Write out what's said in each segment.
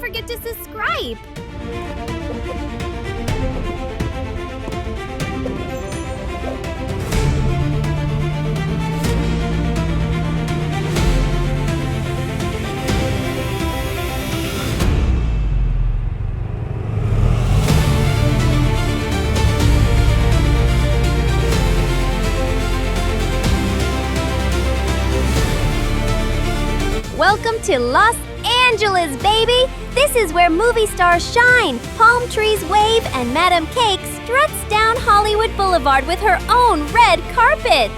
forget to subscribe. Welcome to Los Angeles, baby! This is where movie stars shine, palm trees wave, and MadamCake struts down Hollywood Boulevard with her own red carpet.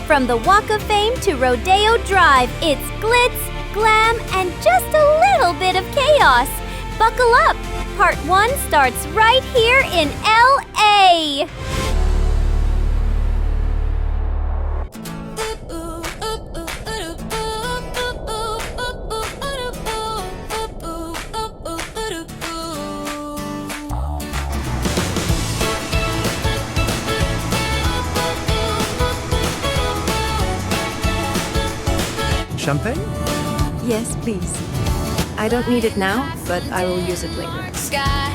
From the Walk of Fame to Rodeo Drive, it's glitz, glam, and just a little bit of chaos. Buckle up! Part 1 starts right here in LA! Champagne? Yes, please. I don't need it now, but I will use it later. Sky.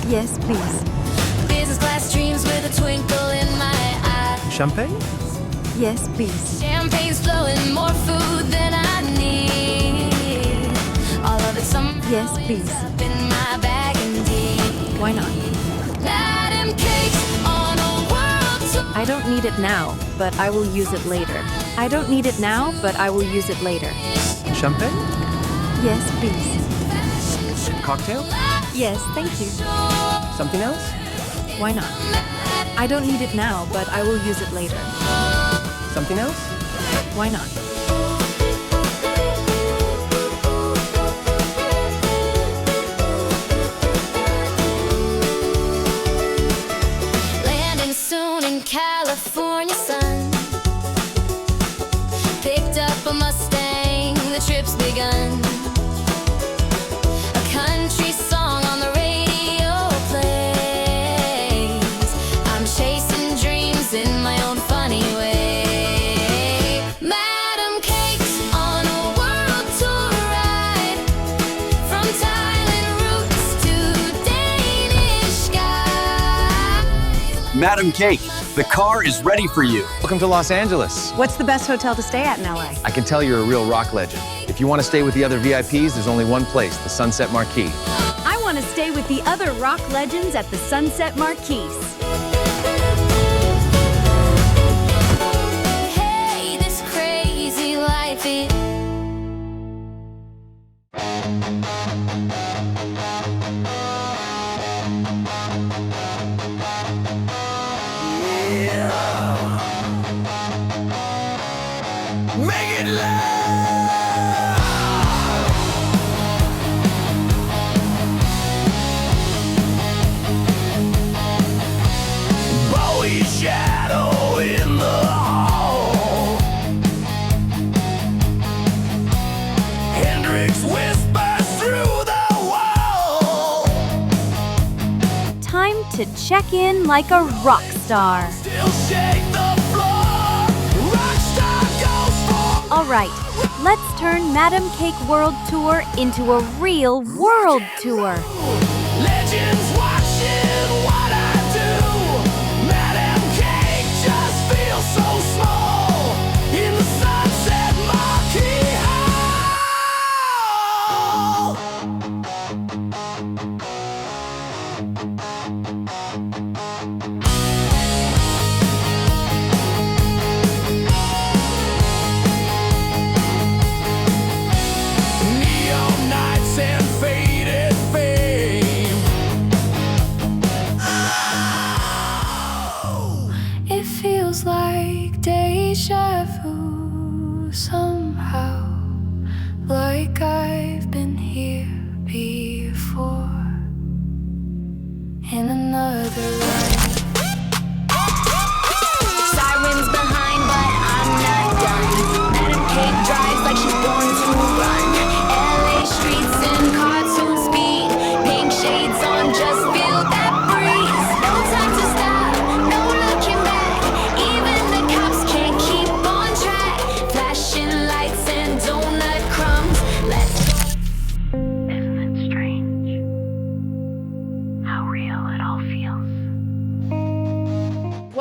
Yes, please. Business class dreams with a twinkle in my eye. Champagne? Yes, please. Champagne's flowing, more food than I need. All of it somehow Yes, please. ends up in my bag indeed. Why not? MadamCake on a world tour. I don't need it now, but I will use it later. I don't need it now, but I will use it later. Champagne? Yes, please. Cocktail? Yes, thank you. Something else? Why not? I don't need it now, but I will use it later. Something else? Why not? Landing soon in California sun. Picked up a Mustang, the trip's begun. A country song on the radio plays. I'm chasing dreams in my own funny way. MadamCake's on a world tour ride. From Thailand roots to Danish skies. MadamCake, the car is ready for you. Welcome to Los Angeles. What's the best hotel to stay at in LA? I can tell you're a real rock legend. If you want to stay with the other VIPs, there's only one place, the Sunset Marquis. I want to stay with the other rock legends at the Sunset Marquis. Hey, this crazy life is. Make it loud. Bowie's shadow in the hall. Hendrix whispers through the wall. Time to check in like a rock star. Still shake the floor. Rockstar goes for. All right, let's turn MadamCake World Tour into a real world tour. Legends watching what I do. MadamCake just feels so small in the Sunset Marquis Hall. Neon nights and faded fame.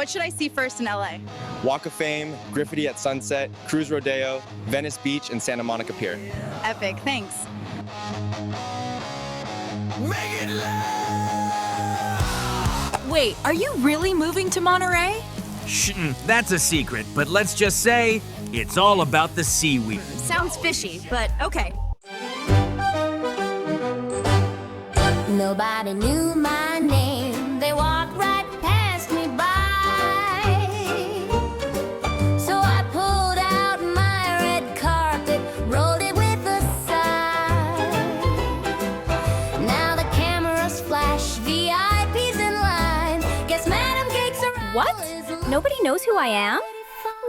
What should I see first in LA? Walk of Fame, Griffith at Sunset, Cruise Rodeo, Venice Beach, and Santa Monica Pier. Epic, thanks. Make it loud. Wait, are you really moving to Monterey? Shh, that's a secret, but let's just say it's all about the seaweed. Sounds fishy, but okay. Nobody knew my name. They walked right past me by. So I pulled out my red carpet, rolled it with a sigh. Now the cameras flash, VIPs in line. Guess MadamCake's arrival. What? Nobody knows who I am?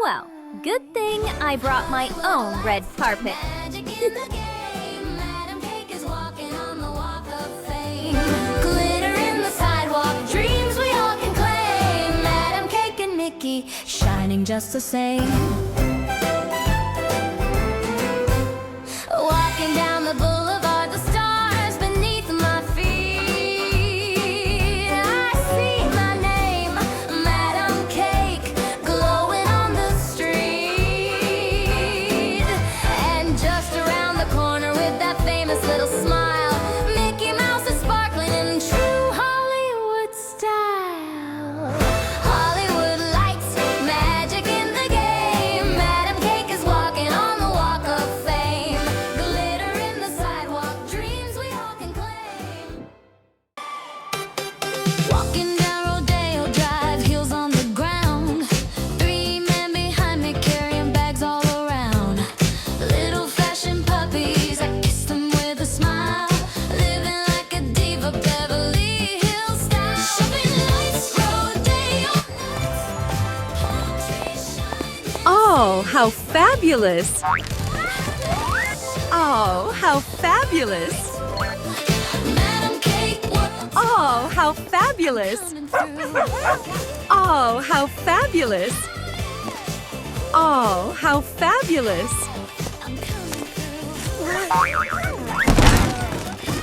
Well, good thing I brought my own red carpet. Magic in the game. MadamCake is walking on the walk of fame. Glitter in the sidewalk, dreams we all can claim. MadamCake and Mickey shining just the same. Walking down the boulevard, the stars beneath my feet. I see my name, MadamCake, glowing on the street. And just around the corner with that famous little smile, Mickey Mouse is sparkling in true Hollywood style. Hollywood lights, magic in the game. MadamCake is walking on the walk of fame. Glitter in the sidewalk, dreams we all can claim. Walking down Rodeo Drive, heels on the ground. 3 men behind me carrying bags all around. Little fashion puppies, I kiss them with a smile. Living like a diva, Beverly Hills style. Shopping lights, rodeo nights. Oh, how fabulous! Oh, how fabulous! MadamCake, Oh, how fabulous! coming through. Oh, how fabulous! Oh, how fabulous! I'm coming through.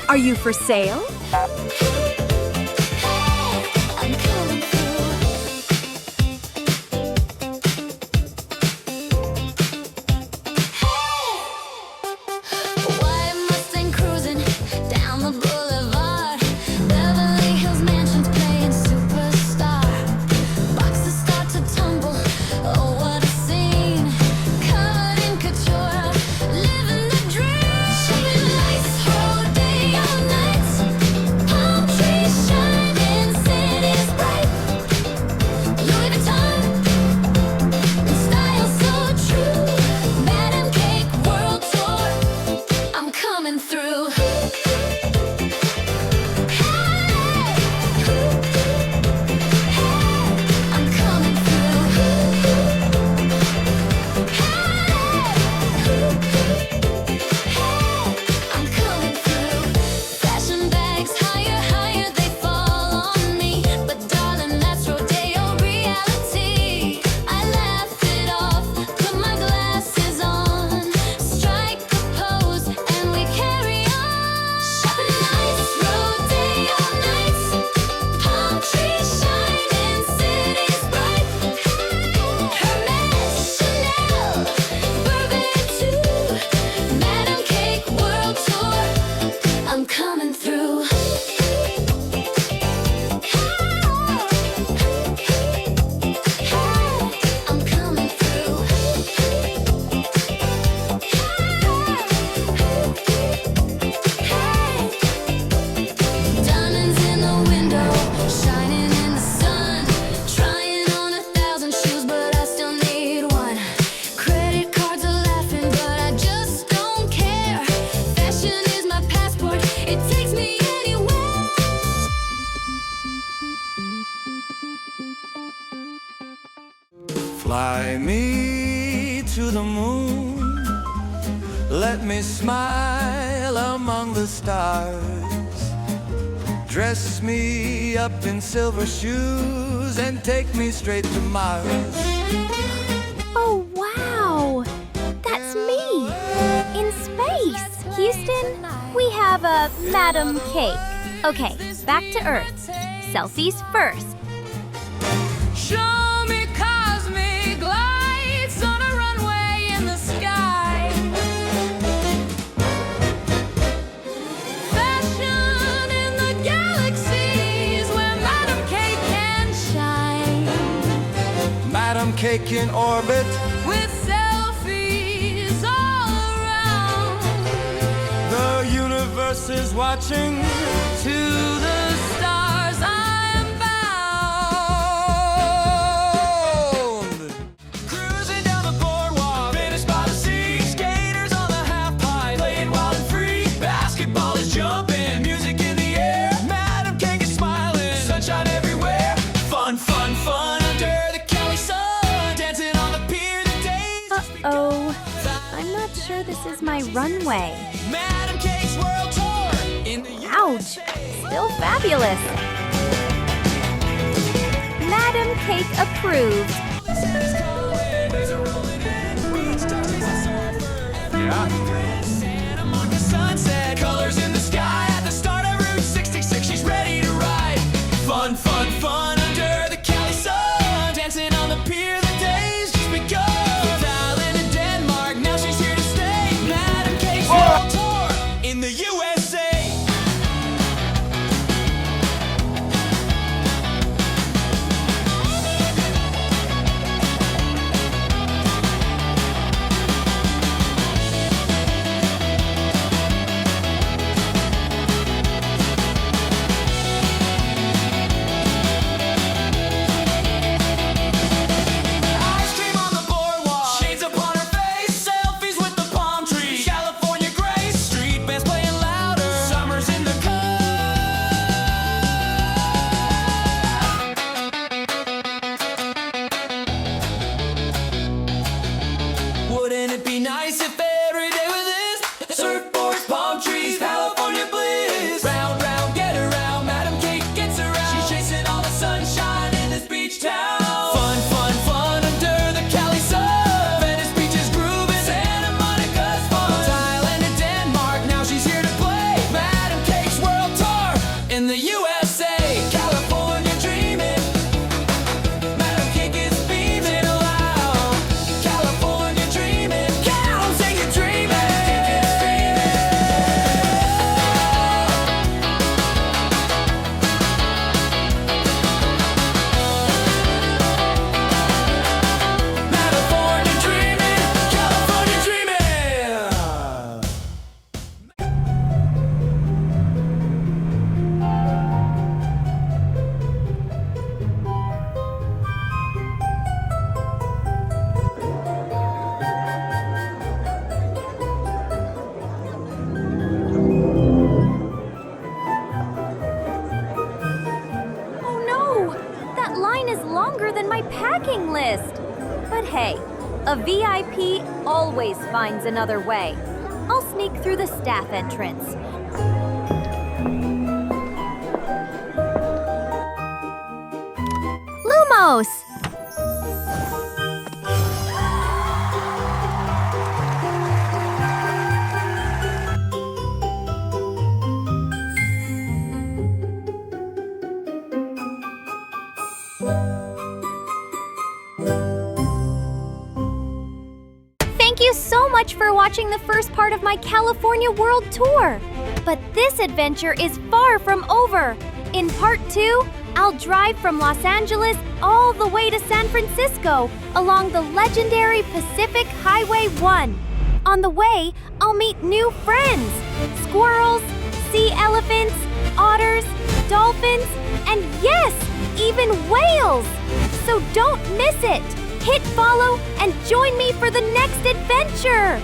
Are you for sale? I'm coming through. White Mustang cruising down the boulevard. Beverly Hills mansions playing superstar. Boxes start to tumble. Oh, what a scene! Covered in couture, living the dream. Shopping lights, rodeo nights. Palm trees shining, cities bright. Louis Vuitton, and style so true. MadamCake World Tour, I'm coming through. I'm coming through. I'm coming through. Fashion bags higher, higher they fall on me. But darling, that's rodeo reality. I laugh it off, put my glasses on, strike a pose, and we carry on. Shopping lights, rodeo nights, palm trees shining, cities bright. Hermes, Chanel, Bourbon too. MadamCake World Tour, I'm coming through. I'm coming through. Diamonds in the window, shining in the sun. Trying on 1,000 shoes, but I still need one. Credit cards are laughing, but I just don't care. Fashion is my passport, it takes me anywhere. Fly me to the moon. Let me smile among the stars. Dress me up in silver shoes and take me straight to Mars. Oh, wow! That's me! In space! Houston, we have a MadamCake. Okay, back to Earth. Selfies first. Shine Cake in orbit. With selfies all around. The universe is watching. To the stars I am bound. Cruising down the boardwalk, Venice by the sea. Skaters on the half pipe, playing wild and free. Basketball is jumping, music in the air. Madam Cake is smiling, sunshine everywhere. Fun, fun, fun under the Cali sun. Dancing on the pier, the days just begun. Oh, I'm not sure this is my runway. Madam Cake's world tour in the Ouch! Still fabulous. Madam Cake approved. Santa Monica sunset, colors in the sky at the start of Route 66. She's ready to ride. Fun, fun, fun under the Cali sun. Dancing on the pier, the days just begun. From Thailand and Denmark, now she's here to stay. Madam Cake's world tour in the USA. Ice cream on the boardwalk, shades upon her face, selfies with the palm trees, California grace, street bands playing louder, summer's in the cup. Wouldn't it be nice if every day was this? Surfboards, palm trees, California bliss. Round, round, get around, Madam Cake gets around. She's chasing all the sunshine in this beach town. Fun, fun, fun under the Cali sun. Venice Beach is grooving, Santa Monica's fun. Thailand and Denmark, now she's here to play. Madam Cake's world tour in the USA. California dreaming. Madam Cake is beaming aloud. California dreaming. Count, say you're dreaming. California dreaming. California dreaming. Oh no! That line is longer than my packing list. But hey, a VIP always finds another way. I'll sneak through the staff entrance. Lumos! Thank you so much for watching the first part of my California World Tour. But this adventure is far from over. In part 2, I'll drive from Los Angeles all the way to San Francisco along the legendary Pacific Highway 1. On the way, I'll meet new friends: squirrels, sea elephants, otters, dolphins, and yes, even whales. So don't miss it. Hit follow and join me for the next adventure.